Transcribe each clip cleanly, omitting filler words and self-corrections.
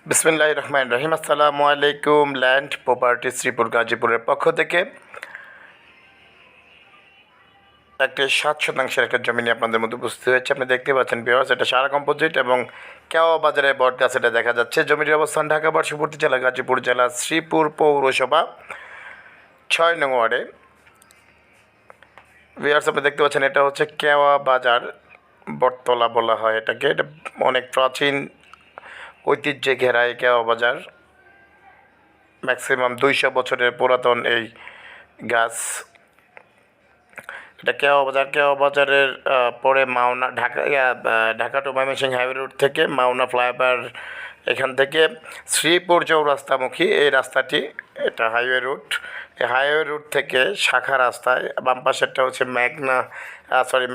বিসমিল্লাহির রহমানির রহিম। আসসালামু আলাইকুম। ল্যান্ড প্রপার্টি শ্রীপুর গাজীপুরের পক্ষ থেকে একটি 7 শতাংশের একটা জমি নিয়ে আপনাদের মধ্যে উপস্থিত হয়েছে। আপনি দেখতে পাচ্ছেন ভিউয়ার্স, এটা সারা কম্পোজিট এবং কেওয়া বাজারে বট গাছ এটা দেখা যাচ্ছে। জমিটির অবস্থান ঢাকা পার্শ্ববর্তী জেলা গাজীপুর জেলা শ্রীপুর পৌরসভা 6 নং ওয়ার্ডে। ভিউয়ার্স, আপনি দেখতে পাচ্ছেন এটা হচ্ছে কেওয়া বাজার, বটতলা বলা হয় এটাকে। এটা অনেক প্রাচীন ঐতিহ্যে ঘেরা এই কেওয়া বাজার। ম্যাক্সিমাম 200 বছরের পুরাতন এই গাছ। এটা কেওয়া বাজারের পরে Mawna Dhaka to Mymensingh highway route থেকে মাওনা ফ্লাইওভার, এখান থেকে শ্রীপুর চৌরাস্তামুখী এই রাস্তাটি, এটা হাইওয়ে রুট। এই হাইওয়ে রুট থেকে শাখা রাস্তায় বাম পাশেরটা হচ্ছে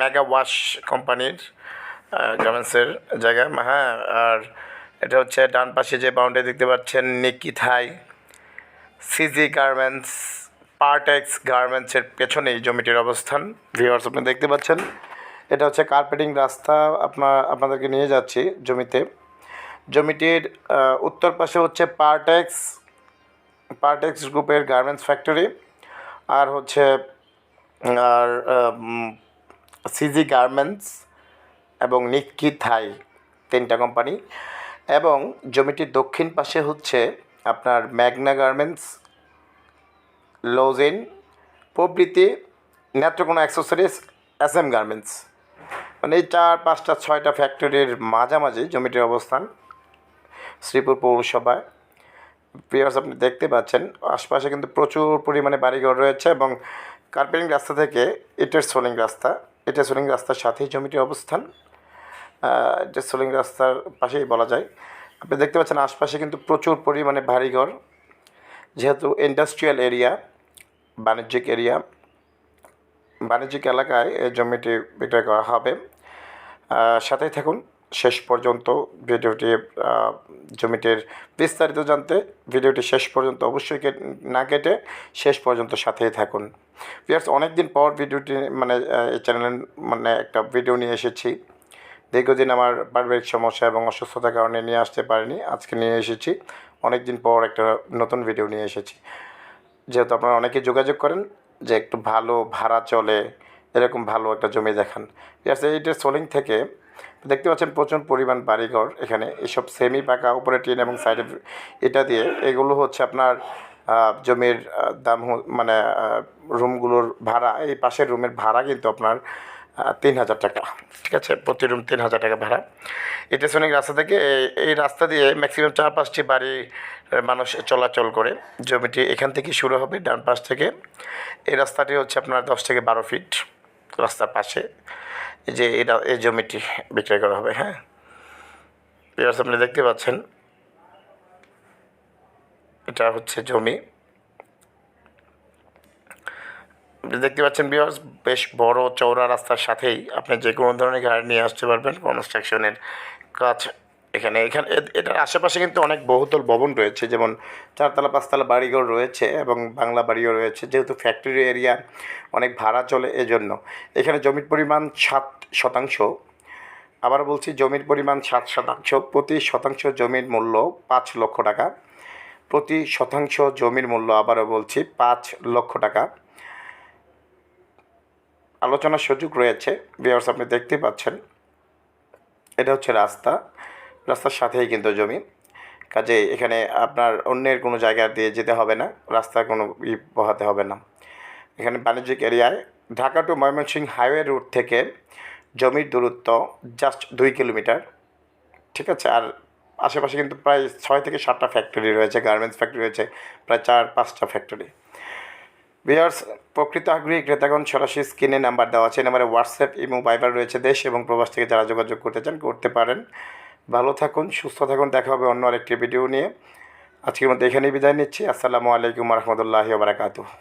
মেগা ওয়াশ কোম্পানির গার্মেন্টসের জায়গা, হ্যাঁ। আর এটা হচ্ছে ডান পাশে যে বাউন্ডারি দেখতে পাচ্ছেন, নিকিত হাই, সিজি গার্মেন্টস, পার্টেক্স গার্মেন্টসের পেছনে এই জমিটির অবস্থান। ভিউয়ার্স, আপনি দেখতে পাচ্ছেন এটা হচ্ছে কার্পেটিং রাস্তা। আপনাদেরকে নিয়ে যাচ্ছি জমিতে। জমিটির উত্তর পাশে হচ্ছে পার্টেক্স গ্রুপের গার্মেন্টস ফ্যাক্টরি, আর হচ্ছে সিজি গার্মেন্টস এবং নিকিত হাই, 3টা কোম্পানি। এবং জমিটির দক্ষিণ পাশে হচ্ছে আপনার ম্যাগনা গার্মেন্টস, লোজেন প্রভৃতি, নেত্রকোনা অ্যাক্সেসরিজ, SM গার্মেন্টস। মানে এই 4, 5টা 6টা ফ্যাক্টরির মাঝামাঝি জমিটির অবস্থান শ্রীপুর পৌরসভায়। ভিউয়ার্স, আপনি দেখতে পাচ্ছেন আশপাশে কিন্তু প্রচুর পরিমাণে বাড়িঘর রয়েছে এবং কার্পেটিং রাস্তা থেকে ইটের সোলিং রাস্তার সাথেই জমিটির অবস্থান। ইটের সোলিং রাস্তার পাশেই বলা যায়। আপনি দেখতে পাচ্ছেন আশপাশে কিন্তু প্রচুর পরিমাণে বাড়িঘর, যেহেতু ইন্ডাস্ট্রিয়াল এরিয়া, বাণিজ্যিক এলাকায় এই জমিটি বিক্রয় করা হবে। সাথেই থাকুন শেষ পর্যন্ত ভিডিওটি। জমিটির বিস্তারিত জানতে ভিডিওটি শেষ পর্যন্ত অবশ্যই না কেটে শেষ পর্যন্ত সাথেই থাকুন। ভিউয়ার্স, অনেকদিন পর ভিডিওটি এই চ্যানেলে একটা ভিডিও নিয়ে এসেছি। দীর্ঘদিন আমার পারিবারিক সমস্যা এবং অসুস্থতার কারণে নিয়ে আসতে পারিনি, আজকে নিয়ে এসেছি। অনেকদিন পর একটা নতুন ভিডিও নিয়ে এসেছি, যেহেতু আপনারা অনেকে যোগাযোগ করেন যে একটু ভালো ভাড়া চলে এরকম ভালো একটা জমি দেখান। এইটা সোলিং থেকে দেখতে পাচ্ছেন প্রচুর পরিমাণ বাড়িঘর এখানে। এসব সেমি পাকা, উপরে টিন এবং সাইডে এটা দিয়ে, এগুলো হচ্ছে আপনার জমির দাম, রুমগুলোর ভাড়া। এই পাশের রুমের ভাড়া কিন্তু আপনার 3,000 টাকা, ঠিক আছে? প্রতি রুম 3,000 টাকা ভাড়া। এটা সোনিক রাস্তা থেকে এই রাস্তা দিয়ে ম্যাক্সিমাম 4-5টি বাড়ি মানুষ চলাচল করে। জমিটি এখান থেকে শুরু হবে ডান পাশ থেকে। এই রাস্তাটি হচ্ছে আপনার 10 থেকে 12 ফিট রাস্তার পাশে যে এই জমিটি বিক্রয় করা হবে, হ্যাঁ। ভিউয়ার্স, আপনি দেখতে পাচ্ছেন এটা হচ্ছে জমি। দেখতে পাচ্ছেন ভিউয়ার্স, বেশ বড় চওড়া রাস্তার সাথেই আপনি যে কোনো ধরনের গাড়ি নিয়ে আসতে পারবেন। কনস্ট্রাকশনের কাজ এখানে এটার আশেপাশে কিন্তু অনেক বহুতল ভবন রয়েছে, যেমন 4তলা 5তলা বাড়িঘর রয়েছে এবং বাংলা বাড়িও রয়েছে। যেহেতু ফ্যাক্টরি এরিয়া, অনেক ভাড়া চলে, এজন্য এখানে জমির পরিমাণ 7 শতাংশ। আবার বলছি, জমির পরিমাণ 7 শতাংশ। প্রতি শতাংশ জমির মূল্য 5 লক্ষ টাকা। প্রতি শতাংশ জমির মূল্য, আবারও বলছি, 5 লক্ষ টাকা। আলোচনার সুযোগ রয়েছে। ভিউয়ার্স, আপনি দেখতে পাচ্ছেন এটা হচ্ছে রাস্তার সাথেই কিন্তু জমি। কাজে এখানে আপনার অন্যের কোনো জায়গা দিয়ে যেতে হবে না, রাস্তায় কোনো বহাতে হবে না। এখানে বাণিজ্যিক এরিয়ায় Dhaka to Mymensingh highway route থেকে জমির দূরত্ব জাস্ট 2 কিলোমিটার, ঠিক আছে? আর আশেপাশে কিন্তু প্রায় 6 থেকে 7টা ফ্যাক্টরি রয়েছে, গার্মেন্টস ফ্যাক্টরি রয়েছে, প্রায় 4-5টা ফ্যাক্টরি। ভিউয়ার্স, প্রকৃত আগ্রহী ক্রেতাগণ সরাসরি স্ক্রিনে নাম্বার দেওয়া আছে, নাম্বারে হোয়াটসঅ্যাপ, ইমো, ভাইবার রয়েছে। দেশ এবং প্রবাস থেকে যারা যোগাযোগ করতে চান করতে পারেন। ভালো থাকুন, সুস্থ থাকুন। দেখা হবে অন্য আরেকটি ভিডিও নিয়ে। আজকের মধ্যে এখানেই বিদায় নিচ্ছি। আসসালামু আলাইকুম রহমতুল্লাহি ওয়া বারাকাতুহু।